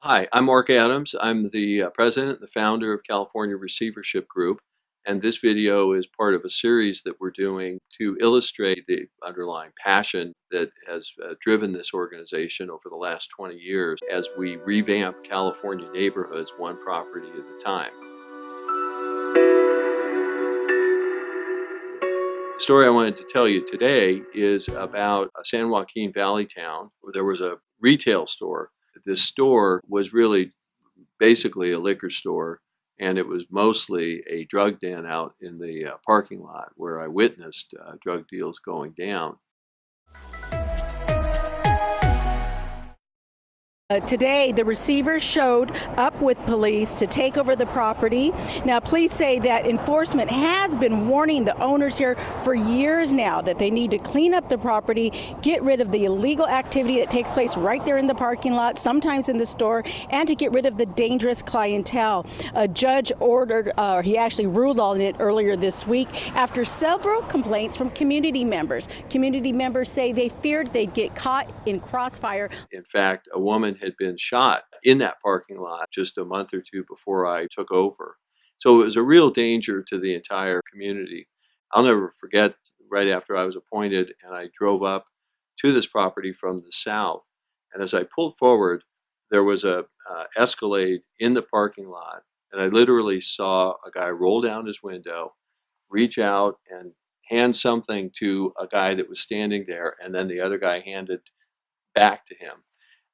Hi, I'm Mark Adams. I'm the president and the founder of California Receivership Group, and this video is part of a series that we're doing to illustrate the underlying passion that has driven this organization over the last 20 years as we revamp California neighborhoods one property at a time. The story I wanted to tell you today is about a San Joaquin Valley town where there was a retail store. This store was really basically a liquor store, and it was mostly a drug den out in the parking lot where I witnessed drug deals going down. Today, the receiver showed up with police to take over the property. Now, police say that enforcement has been warning the owners here for years now that they need to clean up the property, get rid of the illegal activity that takes place right there in the parking lot, sometimes in the store, and to get rid of the dangerous clientele. A judge ordered, he actually ruled on it earlier this week after several complaints from community members. Community members say they feared they'd get caught in crossfire. In fact, a woman had been shot in that parking lot just a month or two before I took over. So it was a real danger to the entire community. I'll never forget right after I was appointed and I drove up to this property from the south. And as I pulled forward, there was a Escalade in the parking lot. And I literally saw a guy roll down his window, reach out and hand something to a guy that was standing there. And then the other guy handed back to him.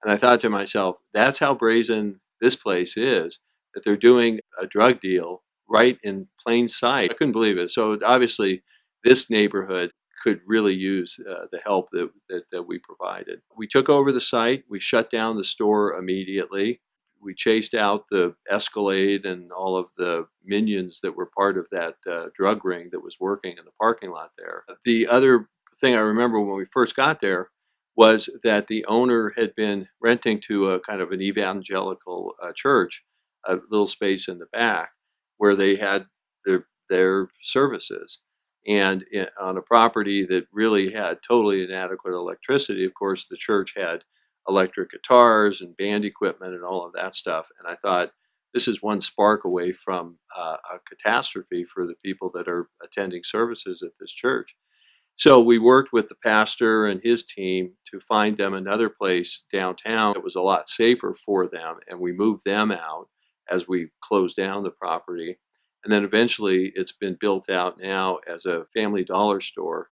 And I thought to myself, that's how brazen this place is, that they're doing a drug deal right in plain sight. I couldn't believe it. So obviously, this neighborhood could really use the help that we provided. We took over the site. We shut down the store immediately. We chased out the Escalade and all of the minions that were part of that drug ring that was working in the parking lot there. The other thing I remember when we first got there was that the owner had been renting to a kind of an evangelical church, a little space in the back where they had their services. And on a property that really had totally inadequate electricity, of course, the church had electric guitars and band equipment and all of that stuff. And I thought, this is one spark away from a catastrophe for the people that are attending services at this church. So we worked with the pastor and his team to find them another place downtown that was a lot safer for them, and we moved them out as we closed down the property. And then eventually it's been built out now as a Family Dollar store.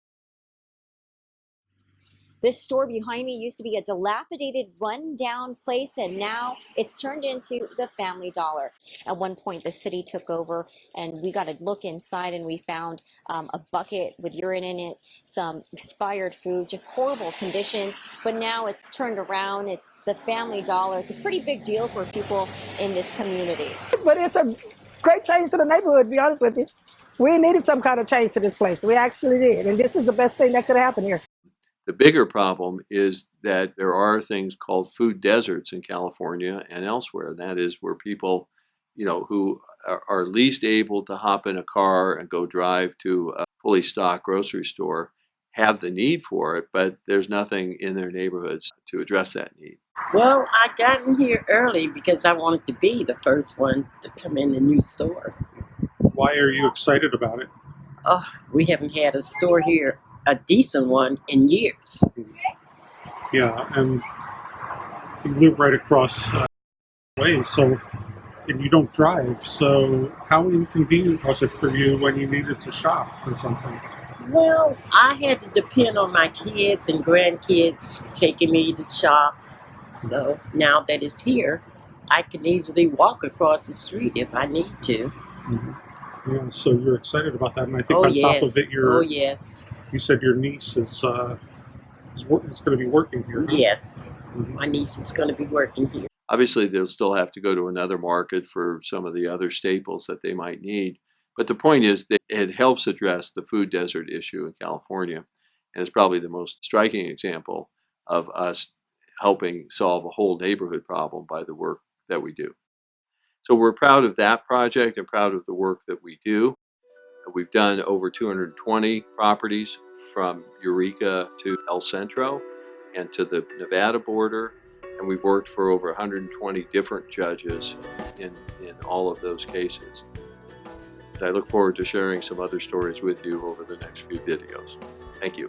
This store behind me used to be a dilapidated, run-down place, and now it's turned into the Family Dollar. At one point, the city took over, and we got to look inside, and we found a bucket with urine in it, some expired food, just horrible conditions. But now it's turned around. It's the Family Dollar. It's a pretty big deal for people in this community. But it's a great change to the neighborhood, to be honest with you. We needed some kind of change to this place. We actually did. And this is the best thing that could happen here. The bigger problem is that there are things called food deserts in California and elsewhere. And that is where people, who are least able to hop in a car and go drive to a fully stocked grocery store have the need for it, but there's nothing in their neighborhoods to address that need. Well, I got in here early because I wanted to be the first one to come in the new store. Why are you excited about it? Oh, we haven't had a store here, a decent one, in years. Yeah, and you live right across the way, and you don't drive, so how inconvenient was it for you when you needed to shop for something? Well, I had to depend on my kids and grandkids taking me to shop. So now that it's here, I can easily walk across the street if I need to. Mm-hmm. Yeah, so you're excited about that, and I think Oh, on yes. top of it, Oh, yes. You said your niece is going to be working here. Huh? Yes, Mm-hmm. my niece is going to be working here. Obviously, they'll still have to go to another market for some of the other staples that they might need. But the point is that it helps address the food desert issue in California. And it's probably the most striking example of us helping solve a whole neighborhood problem by the work that we do. So we're proud of that project and proud of the work that we do. We've done over 220 properties from Eureka to El Centro and to the Nevada border. and we've worked for over 120 different judges in all of those cases. I look forward to sharing some other stories with you over the next few videos. Thank you.